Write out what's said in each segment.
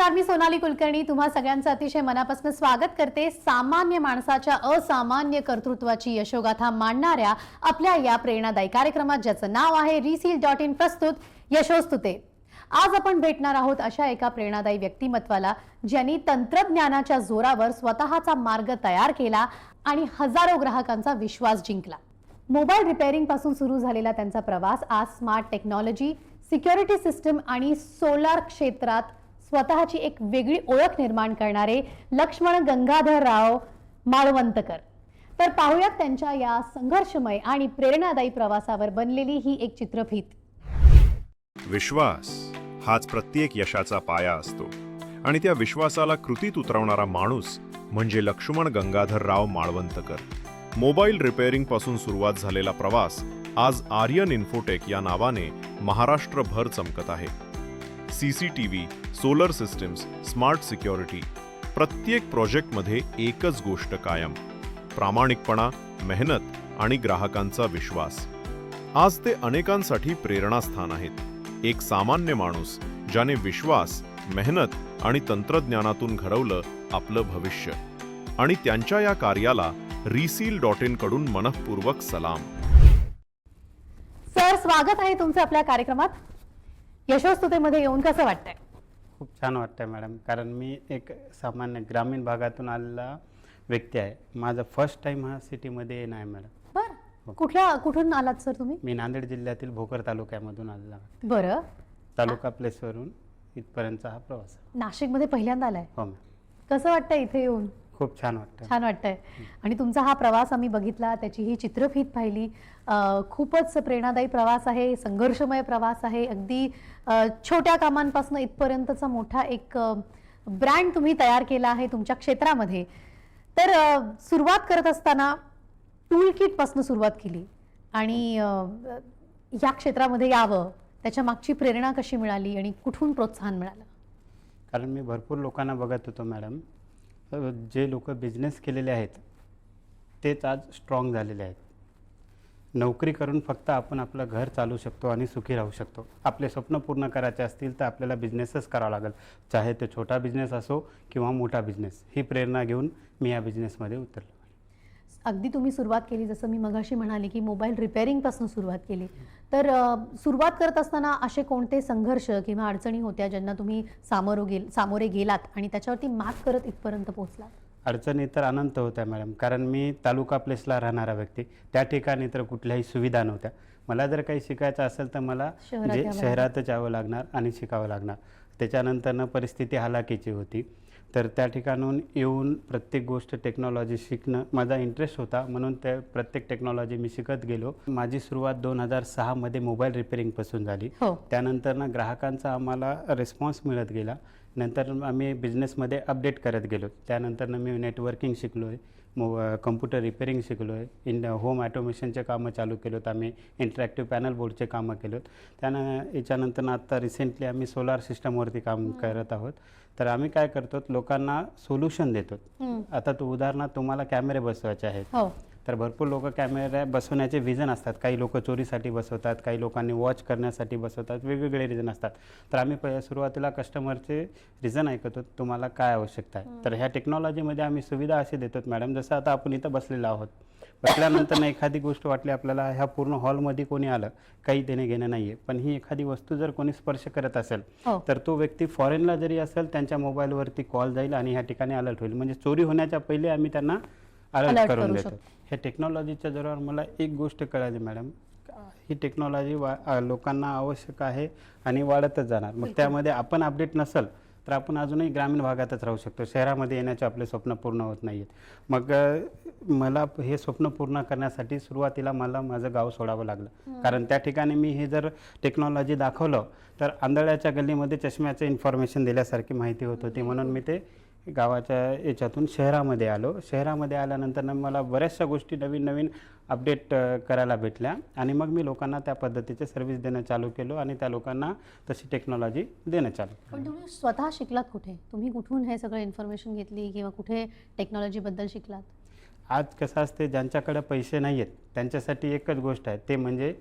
नमस्कार, मी सोनाली कुलकर्णी तुम्हा सगळ्यांचं अतिशय मनापासून स्वागत करते। सामान्य माणसाच्या असामान्य कर्तृत्वाची यशोगाथा मांडणाऱ्या आपल्या या प्रेरणादायी कार्यक्रमात, ज्याचं नाव आहे reseal.in प्रस्तुत यशोस्तुते। आज आपण भेटणार आहोत अशा एका प्रेरणादायी व्यक्तिमत्वाला, ज्यांनी तंत्रज्ञानाच्या जोरावर स्वतःचा मार्ग तयार केला आणि हजारो ग्राहकांचा विश्वास जिंकला। मोबाईल रिपेअरिंग पासून सुरू झालेला त्यांचा प्रवास आज स्मार्ट टेक्नॉलॉजी, सिक्युरिटी सिस्टम आणि सोलार क्षेत्रात स्वतःची एक वेगळी ओळख निर्माण करणारे लक्ष्मण गंगाधरराव माळवंतकर। तर पाहूयात त्यांच्या या संघर्षमय आणि प्रेरणादायी प्रवासावर बनलेली ही एक चित्रफीत। विश्वास हाच प्रत्येक यशाचा पाया असतो आणि त्या विश्वासाला कृतीत उतरवणारा माणूस म्हणजे लक्ष्मण गंगाधरराव माळवंतकर। मोबाईल रिपेअरिंग पासून सुरुवात झालेला प्रवास आज आर्यन इन्फोटेक या नावाने महाराष्ट्रभर चमकत आहे। CCTV, solar systems, smart security, प्रत्येक प्रोजेक्टमध्ये एकच गोष्ट कायम: प्रामाणिकपणा, मेहनत आणि ग्राहकांचा विश्वास। आज ते अनेकांसाठी प्रेरणास्थान आहेत। एक सामान्य माणूस ज्याने विश्वास, मेहनत आणि तंत्रज्ञानातून घडवलं आपलं भविष्य, आणि त्यांच्या या कार्याला reseal.in कडून मनःपूर्वक सलाम। सर, स्वागत आहे तुमचं आपल्या कार्यक्रमात। यशोस्तुतेमध्ये येऊन कसं वाटतंय? खूप छान वाटतंय मॅडम, कारण मी एक सामान्य ग्रामीण भागातून आलेला व्यक्ती आहे। माझा फर्स्ट टाइम हा सिटीमध्ये येणं आहे मॅडम। बरं, कुठून आलात सर तुम्ही? मी नांदेड जिल्ह्यातील भोकर तालुक्यामधून आलेला आहे। बरं, तालुका प्लेसवरून इथपर्यंतचा हा प्रवास आहे। नाशिकमध्ये पहिल्यांदा आलाय? हो मॅम। कसं वाटतंय इथे येऊन? खूप छान वाटतं। छान वाटतंय। आणि तुमचा हा प्रवास आम्ही बघितला, त्याची ही चित्रफीत पाहिली। खूपच प्रेरणादायी प्रवास आहे, संघर्षमय प्रवास आहे। अगदी छोट्या कामांपासून इथपर्यंतचा मोठा एक ब्रँड तुम्ही तयार केला आहे तुमच्या क्षेत्रामध्ये। तर सुरुवात करत असताना टूल किट पासून सुरुवात केली आणि या क्षेत्रामध्ये यावं, त्याच्या मागची प्रेरणा कशी मिळाली आणि कुठून प्रोत्साहन मिळालं? कारण मी भरपूर लोकांना बघत होतो मॅडम, जे लोक बिझनेस केलेले आहेत तेच आज स्ट्रॉंग झालेले आहेत। नोकरी करून फक्त आपण आपलं घर चालू शकतो आणि सुखी राहू शकतो। आपले स्वप्न पूर्ण करायचे असतील तर आपल्याला बिझनेसच करावा लागेल, चाहे ते छोटा बिझनेस असो किंवा मोठा बिझनेस। ही प्रेरणा घेऊन मी या बिझनेसमध्ये उतरलो। अगदी तुम्ही सुरुवात केली, जसं मी मगाशी म्हणाले की मोबाईल रिपेअरिंग पासून सुरुवात केली। तर सुरुवात करत असताना असे कोणते संघर्ष किंवा अडचणी होत्या ज्यांना तुम्ही सामोरे गेलात आणि त्याच्यावरती मात करत इथपर्यंत पोहोचलात? अडचणी तर अनंत होत्या मॅडम, कारण मी तालुका प्लेसला राहणारा व्यक्ती, त्या ठिकाणी तर कुठल्याही सुविधा नव्हत्या। मला जर काही शिकायचं असेल तर मला शहरातच यावं लागणार आणि शिकावं लागणार। त्याच्यानंतरनं परिस्थिती हालाकीची होती, तर त्या ठिकाणून येऊन प्रत्येक गोष्ट टेक्नॉलॉजी शिकणं माझा इंटरेस्ट होता, म्हणून त्या प्रत्येक टेक्नॉलॉजी मी शिकत गेलो। माझी सुरुवात 2006 मध्ये मोबाईल रिपेअरिंगपासून झाली। त्यानंतर ग्राहकांचा आम्हाला रिस्पॉन्स मिळत गेला। नंतर आम्ही बिझनेसमध्ये अपडेट करत गेलो। त्यानंतर मी नेटवर्किंग शिकलो आहे, कम्प्युटर रिपेअरिंग शिकलो आहे, होम ॲटोमेशनचे कामं चालू केलो, तर आम्ही इंटरॅक्टिव्ह पॅनल बोर्डचे कामं केलो। याच्यानंतर आता रिसेंटली आम्ही सोलार सिस्टमवरती काम करत आहोत। तर आम्ही काय करतो, लोकांना सोल्युशन देतो। आता तो उदाहरणार्थ तुम्हाला कॅमेरे बसवायचे आहेत, तर भरपूर लोक कॅमेरे बसवण्याचे रिझन असतात। काही लोक चोरीसाठी बसवतात, काही लोकांनी वॉच करण्यासाठी बसवतात, वेगवेगळे रिझन असतात। तर आम्ही सुरुवातीला कस्टमरचे रिझन ऐकतो, तुम्हाला काय आवश्यकता आहे। तर ह्या टेक्नॉलॉजीमध्ये आम्ही सुविधा अशी देतो मॅडम, जसं आता आपण इथं बसलेलो आहोत, बसल्यानंतर एखादी गोष्ट वाटली आपल्याला, ह्या पूर्ण हॉलमध्ये कोणी आलं, काही देणे घेणं नाही आहे, पण ही एखादी वस्तू जर कोणी स्पर्श करत असेल तर तो व्यक्ती फॉरेनला जरी असेल, त्यांच्या मोबाईलवरती कॉल जाईल आणि ह्या ठिकाणी अलर्ट होईल। म्हणजे चोरी होण्याच्या पहिले आम्ही त्यांना अलर्ट करून देतो। ह्या टेक्नॉलॉजीच्या जोरावर मला एक गोष्ट कळाली मॅडम, ही टेक्नॉलॉजी लोकांना आवश्यक आहे आणि वाढतच जाणार। मग त्यामध्ये आपण अपडेट नसेल तर आपण अजूनही ग्रामीण भागातच राहू शकतो, शहरामध्ये येण्याचे आपले स्वप्न पूर्ण होत नाही आहेत। मग मला हे स्वप्न पूर्ण करण्यासाठी सुरुवातीला मला माझं गाव सोडावं लागलं, कारण त्या ठिकाणी मी हे जर टेक्नॉलॉजी दाखवलं तर आंधळ्याच्या गल्लीमध्ये चष्म्याचे इन्फॉर्मेशन दिल्यासारखी माहिती होत होती। म्हणून मी ते गावाच्या याच्यातून शहरामध्ये आलो। शहरामध्ये आल्यानंतर मला बऱ्याचशा गोष्टी नवीन नवीन अपडेट करायला भेटल्या आणि मग मी लोकांना त्या पद्धतीचे सर्व्हिस देणं चालू केलो आणि त्या लोकांना तशी टेक्नॉलॉजी देणं चालू। पण तुम्ही स्वतः शिकलात कुठे? तुम्ही कुठून हे सगळं इन्फॉर्मेशन घेतली किंवा कुठे टेक्नॉलॉजीबद्दल शिकलात? आज कसं असते, ज्यांच्याकडे पैसे नाही आहेत त्यांच्यासाठी एकच गोष्ट आहे, ते म्हणजे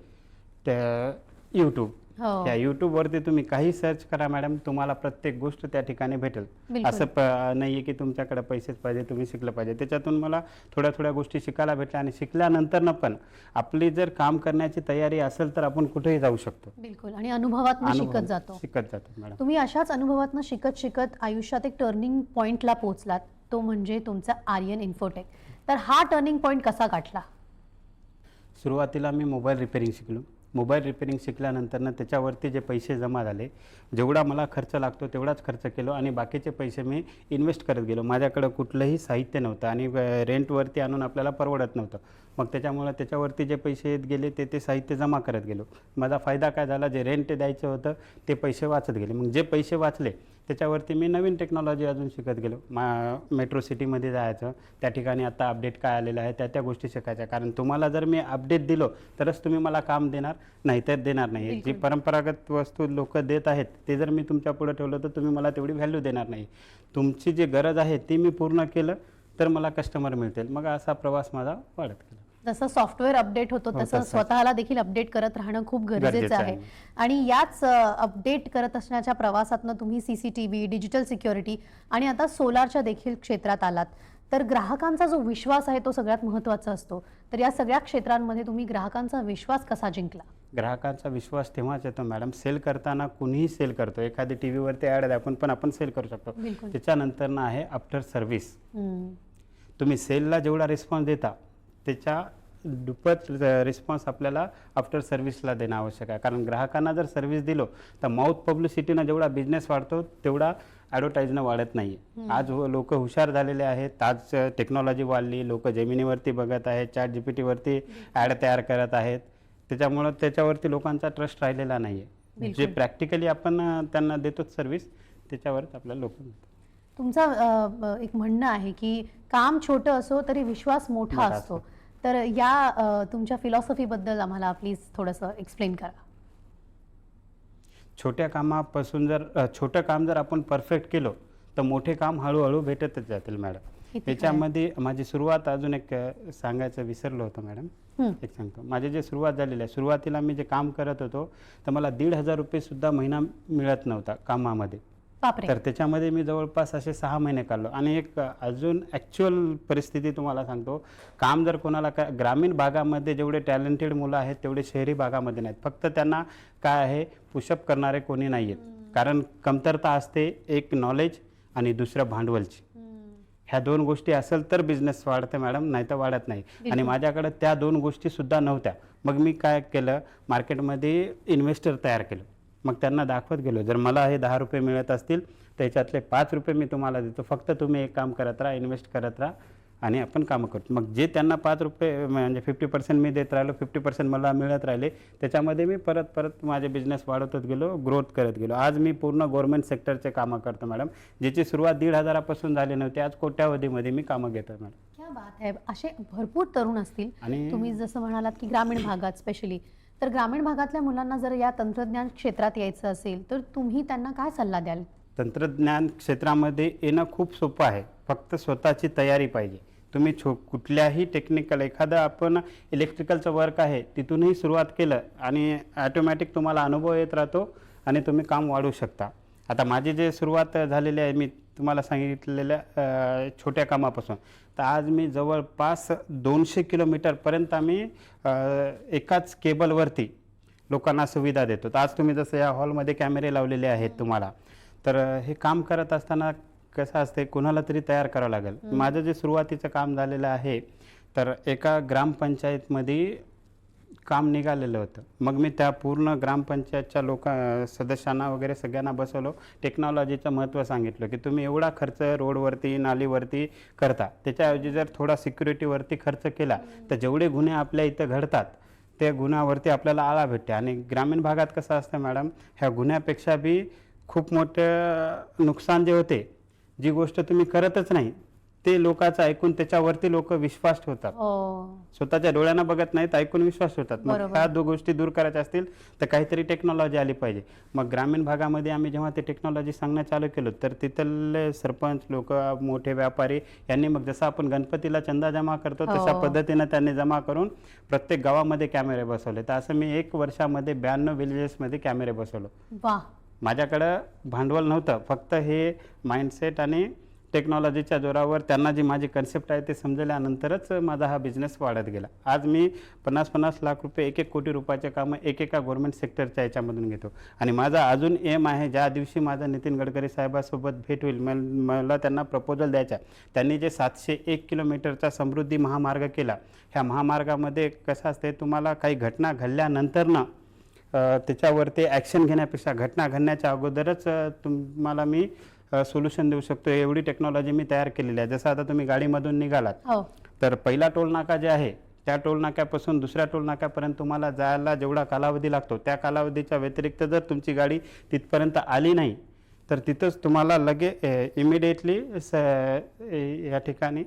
यूट्यूब। हो. या यूट्यूबवरती तुम्ही काही सर्च करा मॅडम, तुम्हाला प्रत्येक गोष्ट त्या ठिकाणी भेटेल. बिलकुल. असं नाही आहे की तुमच्याकडे पैसेच पाहिजे, तुम्ही शिकलं पाहिजे. त्याच्यातून मला थोड्या थोड्या गोष्टी शिकायला भेटल्या आणि शिकल्यानंतर पण आपली जर काम करण्याची तयारी असेल तर आपण कुठेही जाऊ शकतो. बिलकुल. आणि अनुभवातून शिकत जातो. शिकत जातो मॅडम. तुम्ही अशाच अनुभवातून शिकत शिकत आयुष्यात एक टर्निंग पॉइंटला पोहोचलात, तो म्हणजे तुमचा आर्यन इन्फोटेक. तर हा टर्निंग पॉइंट कसा गाठला? सुरुवातीला मी मोबाईल रिपेअरिंग शिकलो. मोबाईल रिपेअरिंग शिकल्यानंतर त्याच्यावरती जे पैसे जमा झाले, जेवढा मला खर्च लागतो तेवढाच खर्च केलो आणि बाकीचे पैसे मी इन्व्हेस्ट करत गेलो. माझ्याकडं कुठलंही साहित्य नव्हतं आणि रेंटवरती आणून आपल्याला परवडत नव्हतं. मग त्याच्यामुळं त्याच्यावरती जे पैसे येत गेले ते साहित्य जमा करत गेलो. माझा फायदा काय झाला, जे रेंट द्यायचं होतं ते पैसे वाचत गेले. मग जे पैसे वाचले त्याच्यावरती मी नवीन टेक्नॉलॉजी अजून शिकत गेलो. मेट्रो सिटीमध्ये जायचं, त्या ठिकाणी आता अपडेट काय आलेलं आहे त्या गोष्टी शिकायच्या. कारण तुम्हाला जर मी अपडेट दिलो तरच तुम्ही मला काम देणार, नाही तर देणार नाही. जी परंपरागत वस्तू लोक देत आहेत ते जर मी तुमच्या पुढे ठेवलं तर तुम्ही मला तेवढी व्हॅल्यू देणार नाही. तुमची जी गरज आहे ती मी पूर्ण केलं तर मला कस्टमर मिळतील. मग असा प्रवास माझा वाढत गेला. जसं सॉफ्टवेअर अपडेट होतो तसं स्वतःला देखील अपडेट करत राहणं खूप गरजेचं आहे. आणि याच अपडेट करत असण्याच्या प्रवासातनं तुम्ही CCTV, डिजिटल सिक्युरिटी आणि आता सोलारच्या देखील क्षेत्रात आलात. तर ग्राहकांचा जो विश्वास आहे तो सगळ्यात महत्त्वाचा असतो. तर या सगळ्या क्षेत्रांमध्ये तुम्ही ग्राहकांचा विश्वास कसा जिंकला? ग्राहकांचा विश्वास तेव्हाच येतो मॅडम, सेल करताना कुणीही सेल करतो. एखादी टीव्हीवरती ॲड आहे पण आपण सेल करू शकतो. त्याच्यानंतर ना आहे आफ्टर सर्व्हिस. तुम्ही सेलला जेवढा रिस्पॉन्स देता त्याच्या दुप्पट रिस्पॉन्स आपल्याला आफ्टर सर्व्हिसला देणं आवश्यक आहे. कारण ग्राहकांना जर सर्व्हिस दिलो तर माउथ पब्लिसिटीनं जेवढा बिझनेस वाढतो तेवढा ॲडव्हर्टाईजनं वाढत नाही. आज लोक हुशार झालेले आहेत. आज टेक्नॉलॉजी वाढली, लोक जेमिनीवरती बघत आहेत, ChatGPTवरती ॲड तयार करत आहेत. त्याच्यामुळं त्याच्यावरती लोकांचा ट्रस्ट राहिलेला नाही आहे. जे प्रॅक्टिकली आपण त्यांना देतो सर्व्हिस त्याच्यावरच आपल्याला लोक. तुमचा एक म्हणणं आहे की काम छोटं असो तरी विश्वास मोठा असतो. तर या तुमच्या फिलॉसॉफीबद्दल आम्हाला प्लीज थोडंसं एक्सप्लेन करा. छोट्या कामापासून छोटं काम जर आपण परफेक्ट केलो तर मोठे काम हळूहळू भेटतच जातील मॅडम. त्याच्यामध्ये माझी सुरुवात अजून एक सांगायचं विसरलो होतो मॅडम. एक सांगतो. माझी जे सुरुवात झालेली आहे, सुरुवातीला मी जे काम करत होतो तर मला 1,500 रुपये सुद्धा महिना मिळत नव्हता कामामध्ये. तर त्याच्यामध्ये मी जवळपास असे 6 महिने काढलो. आणि एक अजून ॲक्च्युअल परिस्थिती तुम्हाला सांगतो. काम जर कोणाला ग्रामीण भागामध्ये जेवढे टॅलेंटेड मुलं आहेत तेवढे शहरी भागामध्ये नाहीत. फक्त त्यांना काय आहे, पुशअप करणारे कोणी नाही आहेत. कारण कमतरता असते एक नॉलेज आणि दुसरं भांडवलची. ह्या 2 गोष्टी असेल तर बिझनेस वाढते मॅडम, नाही तर वाढत नाही. आणि माझ्याकडे त्या 2 गोष्टी सुद्धा नव्हत्या. मग मी काय केलं, मार्केटमध्ये इन्व्हेस्टर तयार केलं. मग त्यांना दाखवत गेलो, जर मला हे 10 रुपये मिळत असतील त्याच्यातले 5 रुपये मी तुम्हाला देतो, फक्त तुम्ही एक काम करत राहा, इन्व्हेस्ट करत राहा आणि आपण कामं करतो. मग जे त्यांना 5 रुपये म्हणजे 50% मी देत राहिलो, 50% मला मिळत राहिले, त्याच्यामध्ये मी परत माझे बिझनेस वाढवत गेलो, ग्रोथ करत गेलो. आज मी पूर्ण गव्हर्नमेंट सेक्टरचे कामं करतो मॅडम. ज्याची सुरुवात 1,500 पासून झाली नव्हती, आज कोट्यावधीमध्ये मी कामं घेतो मॅडम. क्या बात आहे. असे भरपूर तरुण असतील. आणि तुम्ही जसं म्हणालात की ग्रामीण भागात स्पेशली, तर ग्रामीण भागातल्या मुलांना जर या तंत्रज्ञान क्षेत्रात यायचं असेल तर तुम्ही त्यांना काय सल्ला द्याल? तंत्रज्ञान क्षेत्रामध्ये येणं खूप सोपं आहे, फक्त स्वतःची तयारी पाहिजे. तुम्ही कुठल्याही टेक्निकल एखादं आपण इलेक्ट्रिकलचं वर्क आहे तिथूनही सुरुवात केलं आणि ॲटोमॅटिक तुम्हाला अनुभव येत राहतो आणि तुम्ही काम वाढवू शकता. आता माझी जे सुरुवात झालेली आहे, मी तुम्हाला सांगितलेल्या छोट्या कामापासून, तर आज मी जवळपास 200 किलोमीटरपर्यंत आम्ही एकाच केबलवरती लोकांना सुविधा देतो. तर आज तुम्ही जसं या हॉलमध्ये कॅमेरे लावलेले आहेत तुम्हाला, तर हे काम करत असताना कसं असते, कोणाला तरी तयार करावं लागेल. माझं जे सुरुवातीचं काम झालेलं आहे तर एका ग्रामपंचायतमध्ये काम निघालेलं होतं. मग मी त्या पूर्ण ग्रामपंचायतच्या सदस्यांना वगैरे सगळ्यांना बसवलो, टेक्नॉलॉजीचं महत्त्व सांगितलं की तुम्ही एवढा खर्च रोडवरती नालीवरती करता, त्याच्याऐवजी जर थोडा सिक्युरिटीवरती खर्च केला तर जेवढे गुन्हे आपल्या इथं घडतात त्या गुन्ह्यावरती आपल्याला आळा भेटते. आणि ग्रामीण भागात कसं असतं मॅडम, ह्या गुन्ह्यापेक्षा बी खूप मोठं नुकसान जे होते, जी गोष्ट तुम्ही करतच नाही ते लोकांचं ऐकून त्याच्यावरती लोक विश्वास ठेवतात. हो स्वतःच्या डोळ्यांना बघत नाहीत, ऐकून विश्वास ठेवतात. मग बरोबर. ह्या 2 गोष्टी दूर करायच्या असतील तर काहीतरी टेक्नॉलॉजी आली पाहिजे. मग ग्रामीण भागामध्ये आम्ही जेव्हा ते टेक्नॉलॉजी सांगणं चालू केलं तर तिथले सरपंच लोक, मोठे व्यापारी यांनी मग जसं आपण गणपतीला चंदा जमा करतो तशा हो. पद्धतीनं त्यांनी जमा करून प्रत्येक गावामध्ये कॅमेरे बसवले. तर असं मी 1 वर्षामध्ये 92 विलेजेसमध्ये कॅमेरे बसवलो. वा माझ्याकडं भांडवल नव्हतं, फक्त हे माइंडसेट आणि टेक्नॉलॉजीच्या जोरावर त्यांना जी माझी कन्सेप्ट आहे ते समजल्यानंतरच माझा हा बिझनेस वाढत गेला. आज मी 50-50 लाख रुपये, 1-1 कोटी रुपयाचे कामं एकेका गव्हर्नमेंट सेक्टरच्या याच्यामधून घेतो. आणि माझा अजून एम आहे, ज्या दिवशी माझा नितीन गडकरी साहेबासोबत भेट होईल, मला त्यांना प्रपोजल द्यायचा. त्यांनी जे 701 किलोमीटरचा समृद्धी महामार्ग केला, ह्या महामार्गामध्ये कसं असते, तुम्हाला काही घटना घडल्यानंतरनं त्याच्यावरती ॲक्शन घेण्यापेक्षा घटना घडण्याच्या अगोदरच तुम्हाला मी सोल्युशन देऊ शकतो. एवढी टेक्नॉलॉजी मी तयार केलेली आहे. जसं आता तुम्ही गाडीमधून निघालात हो तर पहिला टोल नाका जे आहे त्या टोल नाक्यापासून दुसऱ्या टोल नाक्यापर्यंत तुम्हाला जायला जेवढा कालावधी लागतो त्या कालावधीच्या व्यतिरिक्त जर तुमची गाडी तिथपर्यंत आली नाही तर तिथंच तुम्हाला इमिडिएटली या ठिकाणी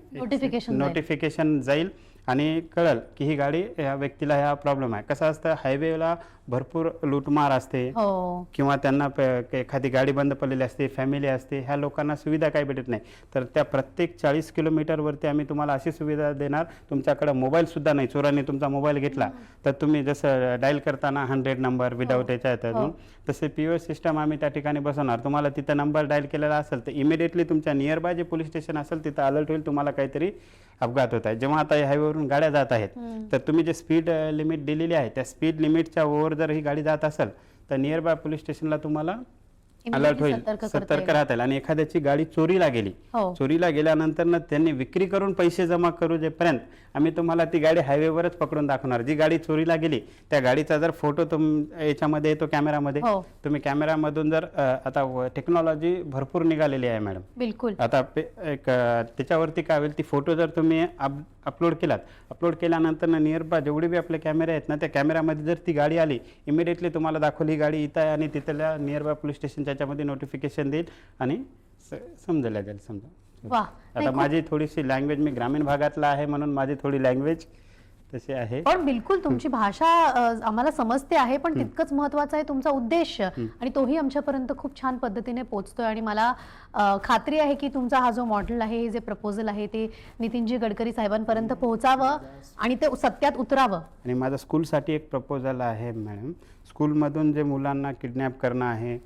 नोटिफिकेशन जाईल आणि कळेल की ही गाडी ह्या व्यक्तीला ह्या प्रॉब्लेम आहे. कसं असतं, हायवेला भरपूर लूटमार असते हो किंवा त्यांना एखादी गाडी बंद पडलेली असते, फॅमिली असते, ह्या लोकांना सुविधा काही भेटत नाही. तर त्या प्रत्येक 40 किलोमीटरवरती आम्ही तुम्हाला अशी सुविधा देणार, तुमच्याकडे मोबाईलसुद्धा नाही, चोरांनी तुमचा मोबाईल घेतला तर तुम्ही जसं डायल करताना 100 नंबर विदाऊट याच्या येतात, तसे POS सिस्टम आम्ही त्या ठिकाणी बसवणार. तुम्हाला तिथं नंबर डायल केलेला असेल तर इमिडिएटली तुमच्या near by J police station असेल तिथं अलर्ट होईल, तुम्हाला काहीतरी अपघात होत आहे. जेव्हा आता हायवेवरून गाड्या जात आहेत तर तुम्ही जे स्पीड लिमिट दिलेली आहे त्या स्पीड लिमिटच्या ओव्हर जर ही गाडी जात असेल तर नियर बाय पोलीस स्टेशनला तुम्हाला अलर्ट होईल, सतर्क राहता येईल. आणि एखाद्याची गाडी चोरीला गेली, चोरीला गेल्यानंतर त्यांनी विक्री करून पैसे जमा करू जेपर्यंत आम्ही तुम्हाला ती गाडी हायवेवरच पकडून दाखवणार. जी गाडी चोरीला गेली त्या गाडीचा जर फोटो याच्यामध्ये येतो कॅमेरामध्ये, तुम्ही कॅमेरामधून जर आता टेक्नॉलॉजी भरपूर निघालेली आहे मॅडम, बिलकुल. आता एक त्याच्यावरती काय होईल, ती फोटो जर तुम्ही अपलोड केल्यानंतर नियर बाय जेवढे बी आपले कॅमेरे आहेत ना त्या कॅमेरामध्ये जर ती गाडी आली, इमिडिएटली तुम्हाला दाखवली ही गाडी इथं आहे आणि तिथल्या नियर बाय पोलीस स्टेशनच्या याच्यामध्ये नोटिफिकेशन देईल आणि समजायला जाईल. समजा आता माझी थोडीशी लँग्वेज, मी ग्रामीण भागातला आहे म्हणून माझी थोडी लँग्वेज तशी आहे, पण बिलकुल तुमची भाषा आम्हाला समजते आहे, पण तितकंच महत्वाचा आहे तुमचा उद्देश आणि तोही आमच्यापर्यंत खूप छान पद्धतीने पोहोचतोय. आणि मला खात्री आहे की तुमचा हा जो मॉडेल आहे, हे जे प्रपोजल आहे ते नितीनजी गडकरी साहेबांपर्यंत पोहोचावं आणि ते सत्यात उतरावं. आणि माझा स्कूलसाठी एक प्रपोजल आहे मॅडम. स्कूलमधून जे मुलांना किडनॅप करणं आहे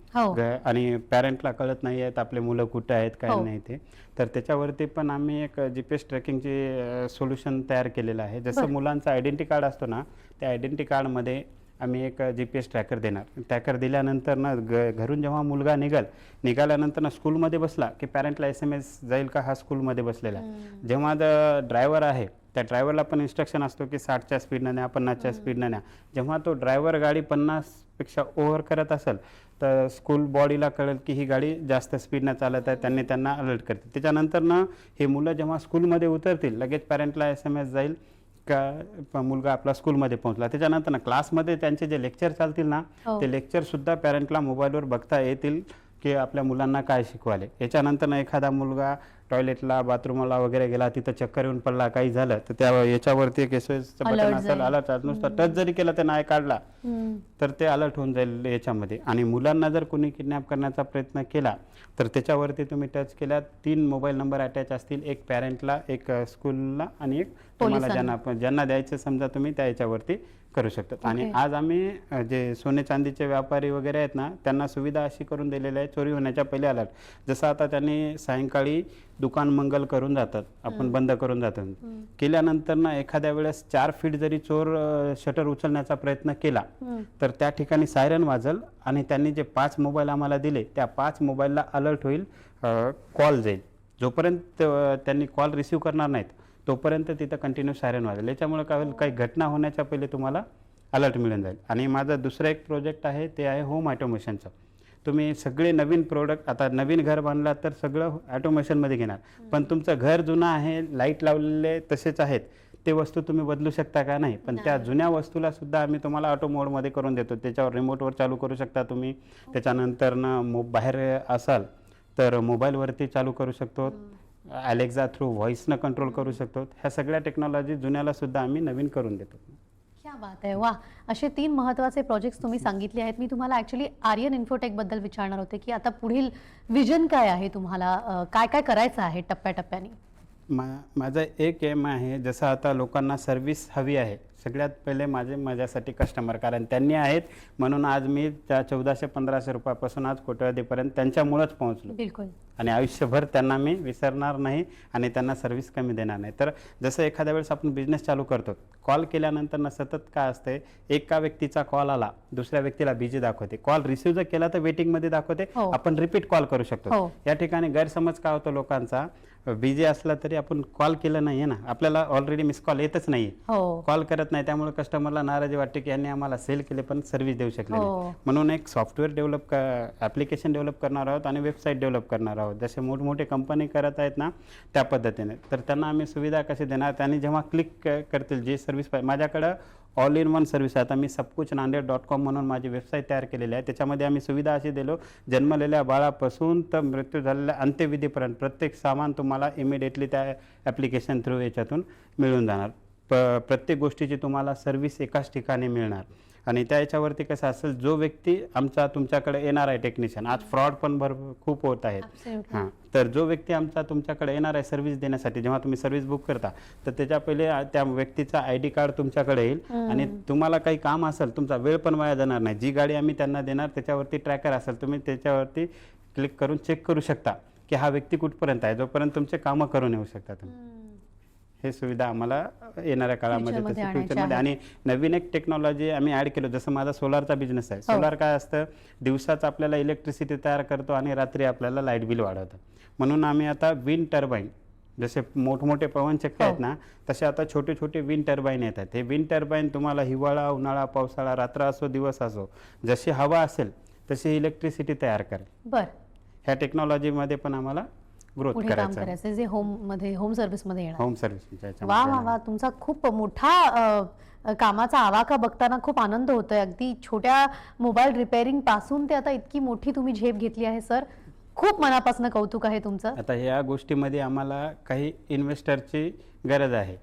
आणि पॅरेंटला कळत नाही आहेत आपले मुलं कुठे आहेत काय नाही ते, तर त्याच्यावरती पण आम्ही एक GPS ट्रॅकिंगचे सोल्युशन तयार केलेलं आहे. जसं मुलांचा आयडेंटिटी कार्ड असतो ना, त्या आयडेंटिटी कार्डमध्ये आम्ही एक GPS ट्रॅकर देणार. ट्रॅकर दिल्यानंतर ना घरून जेव्हा मुलगा निघाल्यानंतर ना स्कूलमध्ये बसला की पॅरेंटला SMS जाईल का हा स्कूलमध्ये बसलेला आहे. जेव्हा ड्रायव्हर आहे त्या ड्रायव्हरला पण इन्स्ट्रक्शन असतो की 60च्या स्पीडनं न्या, 50च्या स्पीडनं न्या. जेव्हा तो ड्रायव्हर गाडी 50पेक्षा ओव्हर करत असेल तर स्कूल बॉडीला कळेल की ही गाडी जास्त स्पीडनं चालत आहे, त्यांना अलर्ट करते. त्याच्यानंतर ना हे मुलं जेव्हा स्कूलमध्ये उतरतील लगेच पॅरेंटला SMS जाईल का मुलगा आपला स्कूलमध्ये पोहोचला. त्याच्यानंतर ना क्लासमध्ये त्यांचे जे लेक्चर चालतील ना ते लेक्चरसुद्धा पॅरेंटला मोबाईलवर बघता येतील की आपल्या मुलांना काय शिकवाले. याच्यानंतर ना एखादा मुलगा टॉयलेटला, बाथरूमला वगैरे गेला, तिथं चक्कर येऊन पडला, काही झालं तर त्या याच्यावरती एक SOSचं बटन असेल, अलर्ट नुसता टच जरी केला त्यानं आय काढला तर ते अलर्ट होऊन जाईल याच्यामध्ये. आणि मुलांना जर कोणी किडनॅप करण्याचा प्रयत्न केला तर त्याच्यावरती तुम्ही टच केल्यात 3 मोबाईल नंबर अटॅच असतील, एक पॅरेंटला, एक स्कूलला आणि एक तुम्हाला ज्यांना द्यायचं समजा तुम्ही त्या याच्यावरती करू शकतात. आणि आज आम्ही जे सोने चांदीचे व्यापारी वगैरे आहेत ना त्यांना सुविधा अशी करून दिलेली आहे, चोरी होण्याच्या पहिले अलर्ट. जसं आता त्यांनी सायंकाळी दुकान मंगल करून जातात, आपण बंद करून जातात, केल्यानंतर ना एखाद्या वेळेस 4 फीट जरी चोर शटर उचलण्याचा प्रयत्न केला तर त्या ठिकाणी सायरन वाजल आणि त्यांनी जे 5 मोबाईल आम्हाला दिले त्या 5 मोबाईलला अलर्ट होईल, कॉल जाईल. जोपर्यंत त्यांनी कॉल रिसीव्ह करणार नाहीत तोपर्यंत तिथं कंटिन्यू सायरन वाजेल. याच्यामुळे काय होईल, काही घटना होण्याच्या पहिले तुम्हाला अलर्ट मिळून जाईल. आणि माझा दुसरा एक प्रोजेक्ट आहे ते आहे होम ऑटोमेशनचं. तुम्ही सगळे नवीन प्रोडक्ट, आता नवीन घर बांधला तर सगळं ऑटोमेशनमध्ये घेणार, पण तुमचं घर जुनं आहे, लाईट लावलेले तसेच आहेत, ते वस्तू तुम्ही बदलू शकता का? नाही. पण त्या जुन्या वस्तूला सुद्धा आम्ही तुम्हाला ऑटो मोडमध्ये करून देतो. त्याच्यावर रिमोटवर चालू करू शकता तुम्ही. त्याच्यानंतर ना बाहेर असाल तर मोबाईलवरती चालू करू शकतो. अलेक्झा थ्रू व्हॉइसनं कंट्रोल करू शकतो. ह्या सगळ्या टेक्नॉलॉजी जुन्याला सुद्धा आम्ही नवीन करून देतो. क्या बात आहे, वा. असे 3 महत्त्वाचे प्रोजेक्ट्स तुम्ही सांगितले आहेत. मी तुम्हाला ॲक्च्युली आर्यन इन्फोटेक बद्दल विचारणार होते की आता पुढील विजन काय आहे तुम्हाला, काय काय करायचं आहे टप्प्याटप्प्याने? माझा एक एम आहे, जसं आता लोकांना सर्व्हिस हवी आहे, सगळ्यात पहिले माझ्यासाठी कस्टमर, कारण त्यांनी आहेत म्हणून आज मी त्या 1400-1500 रुपयापासून आज कोट्यवधीपर्यंत त्यांच्यामुळेच पोहोचलो. बिलकुल. आणि आयुष्यभर त्यांना मी विसरणार नाही आणि त्यांना सर्व्हिस कमी देणार नाही. तर जसं एखाद्या वेळेस आपण बिझनेस चालू करतो, कॉल केल्यानंतर सतत काय असते, एका व्यक्तीचा कॉल आला दुसऱ्या व्यक्तीला बिझी दाखवते, कॉल रिसिव्ह जर केला तर वेटिंगमध्ये दाखवते, आपण रिपीट कॉल करू शकतो. या ठिकाणी गैरसमज काय होतो लोकांचा, बिझी असला तरी आपण कॉल केलं नाही ना, आपल्याला ऑलरेडी मिस कॉल येतच नाही, कॉल करत नाही, त्यामुळे कस्टमरला नाराजी वाटते की यांनी आम्हाला सेल केले पण सर्व्हिस देऊ शकले नाही. म्हणून एक सॉफ्टवेअर ॲप्लिकेशन डेव्हलप करणार आहोत आणि वेबसाईट डेव्हलप करणार आहोत, जसे मोठमोठे कंपनी करत आहेत ना त्या पद्धतीने. तर त्यांना आम्ही सुविधा कशी देणार, त्यांनी जेव्हा क्लिक करतील जे सर्व्हिस पाहिजे, माझ्याकडं ऑल इन वन सर्व्हिस. आता मी सबकुचनांदेड.com म्हणून माझी वेबसाईट तयार केलेली आहे. त्याच्यामध्ये आम्ही सुविधा अशी दिलो, जन्मलेल्या बाळापासून तर मृत्यू झालेल्या अंत्यविधीपर्यंत प्रत्येक सामान तुम्हाला इमिडिएटली त्या ॲप्लिकेशन थ्रू याच्यातून मिळून जाणार. प्रत्येक गोष्टीची तुम्हाला सर्व्हिस एकाच ठिकाणी मिळणार. आणि त्या याच्यावरती कसं असेल, जो व्यक्ती आमचा तुमच्याकडे येणार आहे टेक्निशियन, आज फ्रॉड पण खूप होत आहेत, हां, तर जो व्यक्ती आमचा तुमच्याकडे येणार आहे सर्व्हिस देण्यासाठी, जेव्हा तुम्ही सर्व्हिस बुक करता तर त्याच्या पहिले त्या व्यक्तीचा ID कार्ड तुमच्याकडे येईल आणि तुम्हाला काही काम असेल, तुमचा वेळ पण वाया जाणार नाही. जी गाडी आम्ही त्यांना देणार त्याच्यावरती ट्रॅकर असेल, तुम्ही त्याच्यावरती क्लिक करून चेक करू शकता की हा व्यक्ती कुठपर्यंत आहे, जोपर्यंत तुमचे कामं करून येऊ शकता तुम्ही. हे सुविधा आम्हाला येणाऱ्या काळामध्ये फ्युचरमध्ये. आणि नवीन एक टेक्नॉलॉजी आम्ही ॲड केलो, जसं माझा सोलारचा बिझनेस आहे. सोलार काय असतं, दिवसाच आपल्याला इलेक्ट्रिसिटी तयार करतो आणि रात्री आपल्याला लाईट बिल वाढवतं. म्हणून आम्ही आता विंड टर्बाईन, जसे मोठमोठे पवनचक्की आहेत ना, तसे आता छोटे छोटे विंड टर्बाईन येतात. हे विंड टर्बाईन तुम्हाला हिवाळा, उन्हाळा, पावसाळा, रात्र असो दिवस असो, जशी हवा असेल तशी इलेक्ट्रिसिटी तयार करेल. ह्या टेक्नॉलॉजीमध्ये पण आम्हाला ग्रोथ करायचं, जे होम सर्व्हिस मध्ये येणार. Home service. वा वा वा, तुमचा खूप मोठा कामाचा आवाका बघताना खूप आनंद होतोय. अगदी छोट्या मोबाईल रिपेअरिंग पासून ते आता इतकी मोठी तुम्ही झेप घेतली आहे सर, खूप मनापासून कौतुक आहे तुमचं. आता या गोष्टीमध्ये आम्हाला काही इन्व्हेस्टरची गरज आहे.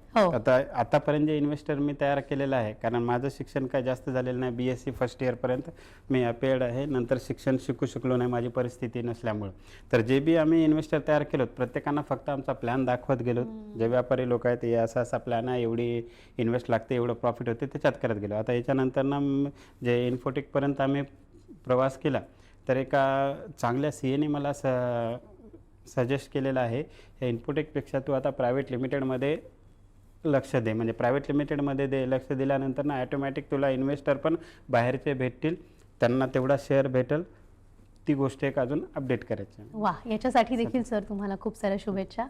आतापर्यंत जे इन्व्हेस्टर मी तयार केलेला आहे, कारण माझं शिक्षण काय जास्त झालेलं नाही, BSc फर्स्ट इयरपर्यंत मी अपेड आहे, नंतर शिक्षण शिकू शकलो नाही माझी परिस्थिती नसल्यामुळं. तर जे बी आम्ही इन्व्हेस्टर तयार केलो, प्रत्येकांना फक्त आमचा प्लॅन दाखवत गेलो. जे व्यापारी लोक आहेत, असा असा प्लॅन आहे, एवढी इन्व्हेस्ट लागते, एवढं प्रॉफिट होते, त्याच्यात करत गेलो. आता याच्यानंतर ना जे इन्फोटेकपर्यंत आम्ही प्रवास केला, तर एका चांगल्या CAने मला सजेस्ट केलेलं आहे, या इन्फोटेकपेक्षा तू आता प्रायव्हेट लिमिटेडमध्ये लक्ष दे. म्हणजे प्रायव्हेट लिमिटेडमध्ये लक्ष दिल्यानंतर ना ॲटोमॅटिक तुला इन्व्हेस्टर पण बाहेरचे भेटतील, त्यांना तेवढा शेअर भेटेल. ती गोष्ट एक अजून अपडेट करायची. वा, याच्यासाठी देखील सर तुम्हाला खूप साऱ्या शुभेच्छा.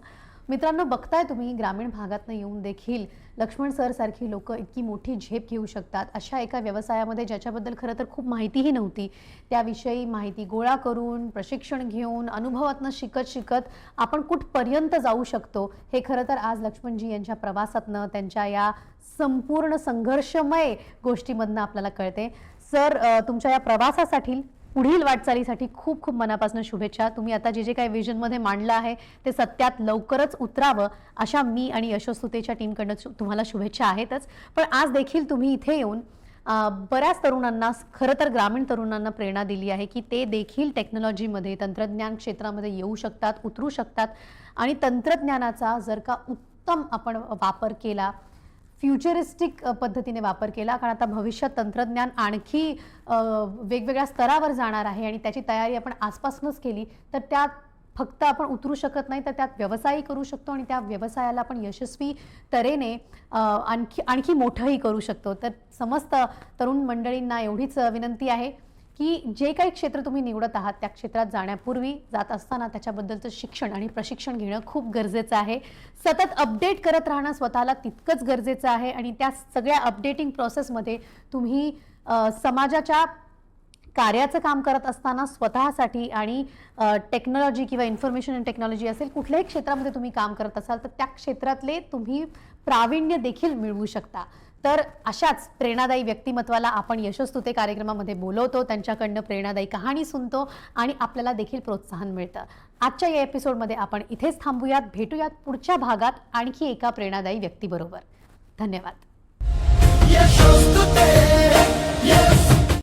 मित्रांनो, बघताय तुम्ही ग्रामीण भागातनं येऊन देखील लक्ष्मण सर सारखी लोक इतकी मोठी झेप घेऊ शकतात अशा एका व्यवसायामध्ये, ज्याच्याबद्दल खरं तर खूप माहितीही नव्हती. त्याविषयी माहिती गोळा करून, प्रशिक्षण घेऊन, अनुभवातनं शिकत आपण कुठपर्यंत जाऊ शकतो हे खरं तर आज लक्ष्मणजी यांच्या प्रवासातनं, त्यांच्या या संपूर्ण संघर्षमय गोष्टीमधनं आपल्याला कळते. सर, तुमच्या या प्रवासासाठी, पुढील वाटचालीसाठी खूप खूप मनापासून शुभेच्छा. तुम्ही आता जे काही विजनमध्ये मांडलं आहे ते सत्यात लवकरच उतरावं अशा मी आणि यशस्वितेच्या टीमकडनं तुम्हाला शुभेच्छा आहेतच. पण आज देखील तुम्ही इथे येऊन बऱ्याच तरुणांना, खरं तर ग्रामीण तरुणांना प्रेरणा दिली आहे की ते देखील टेक्नॉलॉजीमध्ये, तंत्रज्ञान क्षेत्रामध्ये येऊ शकतात, उतरू शकतात. आणि तंत्रज्ञानाचा जर का उत्तम आपण वापर केला, फ्युचरिस्टिक पद्धतीने वापर केला, कारण आता भविष्यात तंत्रज्ञान आणखी वेगवेगळ्या स्तरावर जाणार आहे आणि त्याची तयारी आपण आसपासूनच केली तर त्यात फक्त आपण उतरू शकत नाही, तर त्यात व्यवसायही करू शकतो आणि त्या व्यवसायाला आपण यशस्वी तऱ्हेने आणखी मोठंही करू शकतो. तर समस्त तरुण मंडळींना एवढीच विनंती आहे की जे काही क्षेत्र तुम्ही निवडत आहात त्या क्षेत्रात जाण्यापूर्वी, जात असताना त्याच्याबद्दलचं शिक्षण आणि प्रशिक्षण घेणं खूप गरजेचं आहे. सतत अपडेट करत राहणं स्वतःला तितकंच गरजेचं आहे. आणि त्या सगळ्या अपडेटिंग प्रोसेसमध्ये तुम्ही समाजाच्या कार्याचं काम करत असताना स्वतःसाठी आणि टेक्नॉलॉजी किंवा इन्फॉर्मेशन अँड टेक्नॉलॉजी असेल, कुठल्याही क्षेत्रामध्ये तुम्ही काम करत असाल तर त्या क्षेत्रातले तुम्ही प्रावीण्य देखील मिळवू शकता. तर अशाच प्रेरणादायी व्यक्तिमत्वाला आपण यशोस्तुते कार्यक्रमामध्ये बोलवतो, त्यांच्याकडनं प्रेरणादायी कहाणी सुनतो आणि आपल्याला देखील प्रोत्साहन मिळतं. आजच्या या एपिसोडमध्ये आपण इथेच थांबूयात. भेटूयात पुढच्या भागात आणखी एका प्रेरणादायी व्यक्तीबरोबर. धन्यवाद. यशोस्तुते